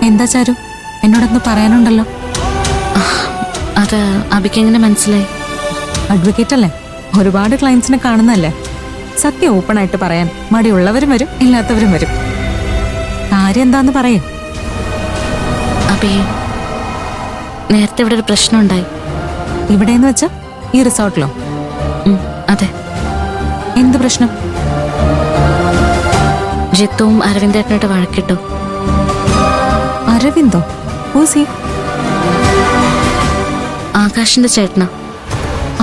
എന്താ ചാരു, എന്നോടൊന്ന് പറയാനുണ്ടല്ലോ. അത് അബിക്ക് എങ്ങനെ മനസ്സിലായി? അഡ്വക്കേറ്റ് അല്ലേ, ഒരുപാട് ക്ലയൻസിനെ കാണുന്നല്ലേ. സത്യം ഓപ്പൺ ആയിട്ട് പറയാൻ മടിയുള്ളവരും വരും, ഇല്ലാത്തവരും വരും. കാര്യം എന്താന്ന് പറയേ. അബി, നേരത്തെ ഇവിടെ ഒരു പ്രശ്നം ഉണ്ടായി. ഇവിടെന്ന് വെച്ചാ ഈ റിസോർട്ടിലോ? അതെ. എന്ത് പ്രശ്നം? ജിത്തുവും അരവിന്ദേട്ടനായിട്ട് വഴക്കിട്ടു. അരവിന്ദോ? ഹൂസി? ആകാശിന്റെ ചേട്ടനാ.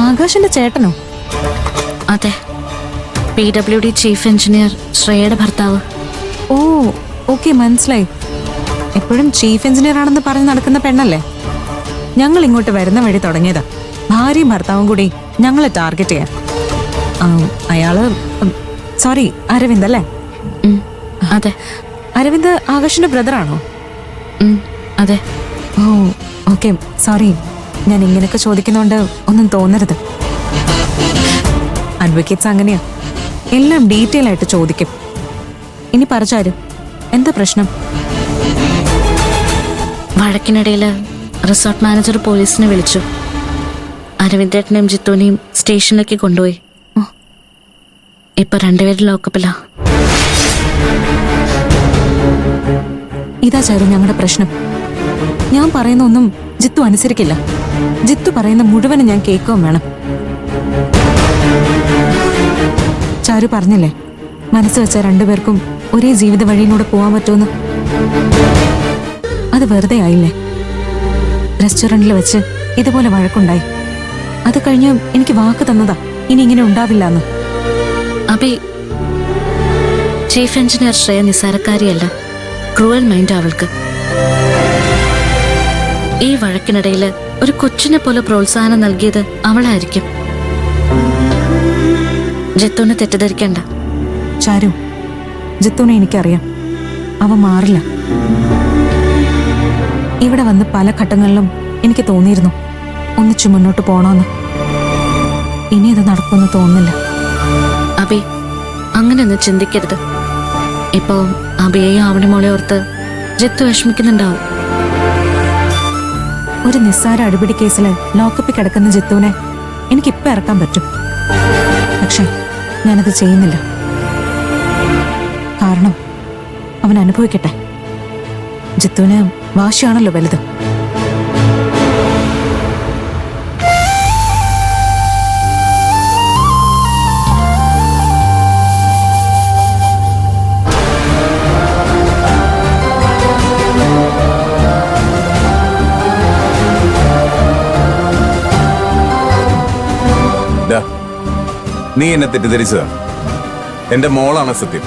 ആകാശിന്റെ ചേട്ടനോ? അതെ, PWD ചീഫ് എഞ്ചിനീയർ ശ്രേയയുടെ ഭർത്താവ്. ഓ ഓക്കെ, മനസ്സിലായി. എപ്പോഴും ചീഫ് എഞ്ചിനീയർ ആണെന്ന് പറഞ്ഞ് നടക്കുന്ന പെണ്ണല്ലേ. ഞങ്ങൾ ഇങ്ങോട്ട് വരുന്ന വഴി തുടങ്ങിയതാ ഭാര്യയും ഭർത്താവും കൂടി ഞങ്ങളെ ടാർഗറ്റ് ചെയ്യാൻ. അയാള് സോറി, അരവിന്ദ് അല്ലേ? അതെ. അരവിന്ദ് ആകാശിന്റെ ബ്രദറാണോ? അതെ. ഓ ഓക്കെ, സോറി. ഞാൻ ഇങ്ങനെയൊക്കെ ചോദിക്കുന്നോണ്ട് ഒന്നും തോന്നരുത്. അഡ്വക്കേറ്റ്സ് അങ്ങനെയാ, എല്ലാം ഡീറ്റെയിൽ ആയിട്ട് ചോദിക്കും. ഇനി പറച്ചാരു, എന്താ പ്രശ്നം? വഴക്കിനിടയിൽ റിസോർട്ട് മാനേജർ പോലീസിനെ വിളിച്ചു. അരവിന്ദേട്ടനെയും ജിത്തുവിനെയും സ്റ്റേഷനിലേക്ക് കൊണ്ടുപോയി. ഇപ്പൊ രണ്ടുപേരും ലോക്കപ്പിലാ. ഇതാ ചാരു ഞങ്ങളുടെ പ്രശ്നം. ഞാൻ പറയുന്ന ഒന്നും ജിത്തു അനുസരിക്കില്ല. ജിത്തു പറയുന്ന മുഴുവനും ഞാൻ കേൾക്കുകയും വേണം. ചാരു പറഞ്ഞില്ലേ, മനസ്സ് വെച്ച രണ്ടുപേർക്കും ഒരേ ജീവിത വഴിയിലൂടെ പോവാൻ പറ്റുമെന്ന്. അത് വെറുതെ ആയില്ലേ? റെസ്റ്റോറന്റിൽ വെച്ച് ഇതുപോലെ വഴക്കുണ്ടായി. അത് കഴിഞ്ഞ് എനിക്ക് വാക്ക് തന്നതാ ഇനി ഇങ്ങനെ ഉണ്ടാവില്ല എന്ന്. അബി, ചീഫ് എഞ്ചിനീയർ ശ്രേയ നിസ്സാരക്കാരിയല്ല. ക്രൂവൽ മൈൻഡ് അവൾക്ക്. ഈ വഴക്കിനിടയിൽ ഒരു കൊച്ചിനെ പോലെ പ്രോത്സാഹനം നൽകിയത് അവളായിരിക്കും. ജിത്തുവിനെ തെറ്റിദ്ധരിക്കണ്ട. ചാരു, ജിത്തുവിനെ എനിക്കറിയാം. അവ മാറില്ല. ഇവിടെ വന്ന് പല ഘട്ടങ്ങളിലും എനിക്ക് തോന്നിയിരുന്നു ഒന്നിച്ചു മുന്നോട്ട് പോണോന്ന്. ഇനി അത് നടക്കുമെന്ന് തോന്നുന്നില്ല. അബി, അങ്ങനെയൊന്നും ചിന്തിക്കരുത്. ഇപ്പോ അബിയെയും ആവണിമോളെ ഓർത്ത് ജിത്തു വിഷമിക്കുന്നുണ്ടാവും. ഒരു നിസ്സാര അടിപിടി കേസിൽ ലോക്കപ്പിൽ കിടക്കുന്ന ജിത്തുവിനെ എനിക്കിപ്പോ ഇറക്കാൻ പറ്റും. പക്ഷെ ഞാനത് ചെയ്യുന്നില്ല. കാരണം അവൻ അനുഭവിക്കട്ടെ. ജിത്തുവിന് വാശിയാണല്ലോ വലുത്. നീ എന്നെ തെറ്റിദ്ധരിച്ചതാ. എന്റെ മോളാണ് സത്യം.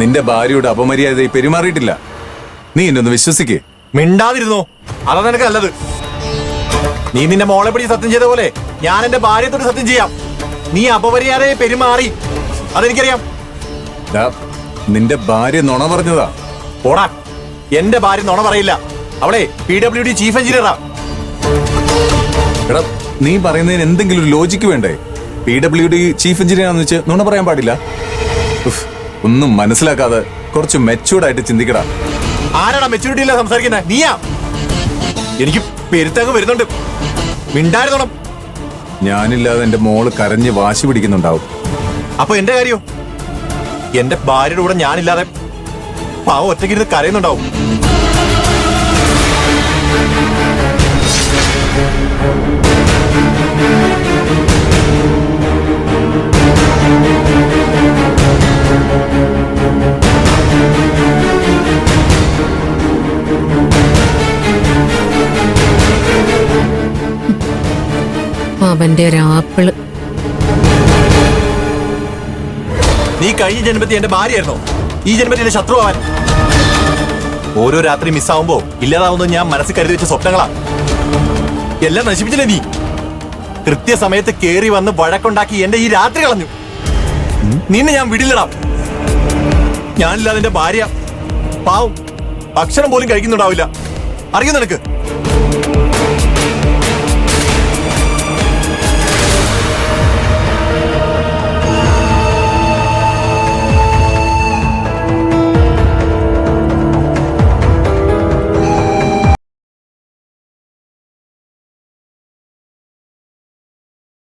നിന്റെ ഭാര്യയുടെ അപമര്യാദയായി പെരുമാറിയിട്ടില്ല. നീ എന്നെ ഒന്ന് വിശ്വസിക്കേ. മിണ്ടാതിരുന്നോ, അതാ നിനക്ക് നല്ലത്. നീ നിന്റെ മോളെ പിടി സത്യം ചെയ്ത പോലെ ഞാൻ എന്റെ ഭാര്യത്തോട് സത്യം ചെയ്യാം. നീ അപമര്യാദയെ പെരുമാറി, അതെനിക്കറിയാം. നിന്റെ ഭാര്യ നുണ പറഞ്ഞതാ. പോടാ, എന്റെ ഭാര്യ നുണ പറയില്ല. അവളെ PWD ചീഫ് എഞ്ചിനീയറാ. എടാ, നീ പറയുന്നതിന് എന്തെങ്കിലും ഒരു ലോജിക്ക് വേണ്ടേ? PWD ചീഫ് എഞ്ചിനീയർ ആണെന്ന് വെച്ച് നുണ പറയാൻ പാടില്ല. ഒന്നും മനസ്സിലാക്കാതെ കുറച്ച് മെച്ചൂർഡ് ആയിട്ട് ചിന്തിക്കടാ. ആരാടാ മെച്ചൂരിറ്റി ഇല്ല സംസാരിക്കുന്നത്? നീയാ. എനിക്ക് പെരുത്തങ്ങ് വരുന്നുണ്ട്. മിണ്ടായിരുന്നോണം. ഞാനില്ലാതെ എന്റെ മോള് കരഞ്ഞ് വാശി പിടിക്കുന്നുണ്ടാവും. അപ്പൊ എന്റെ കാര്യോ? എന്റെ ഭാര്യയുടെ കൂടെ ഞാനില്ലാതെ പാവം ഒറ്റയ്ക്കിരുന്ന് കരയുന്നുണ്ടാവും. അവന്റെ ഒരു ആപ്പിള്. നീ കഴിഞ്ഞ ജന്മത്തിൽ എന്റെ ഭാര്യയായിരുന്നോ? ഈ ജന്മത്തിൽ എന്റെ ശത്രു ആവാൻ? ഓരോ രാത്രി മിസ്സാവുമ്പോ ഇല്ലാതാവുന്നത് ഞാൻ മനസ്സിൽ കരുതി വെച്ച സ്വപ്നങ്ങളാ. എല്ലാം നശിപ്പിച്ചില്ലേ നീ? കൃത്യസമയത്ത് കേറി വന്ന് വഴക്കുണ്ടാക്കി എന്റെ ഈ രാത്രി കളഞ്ഞു. നിന്നെ ഞാൻ വിടില്ലടാ. ഞാനില്ലാതെ എന്റെ ഭാര്യ പാവം ഭക്ഷണം പോലും കഴിക്കുന്നുണ്ടാവില്ല. അറിയോ നിനക്ക്?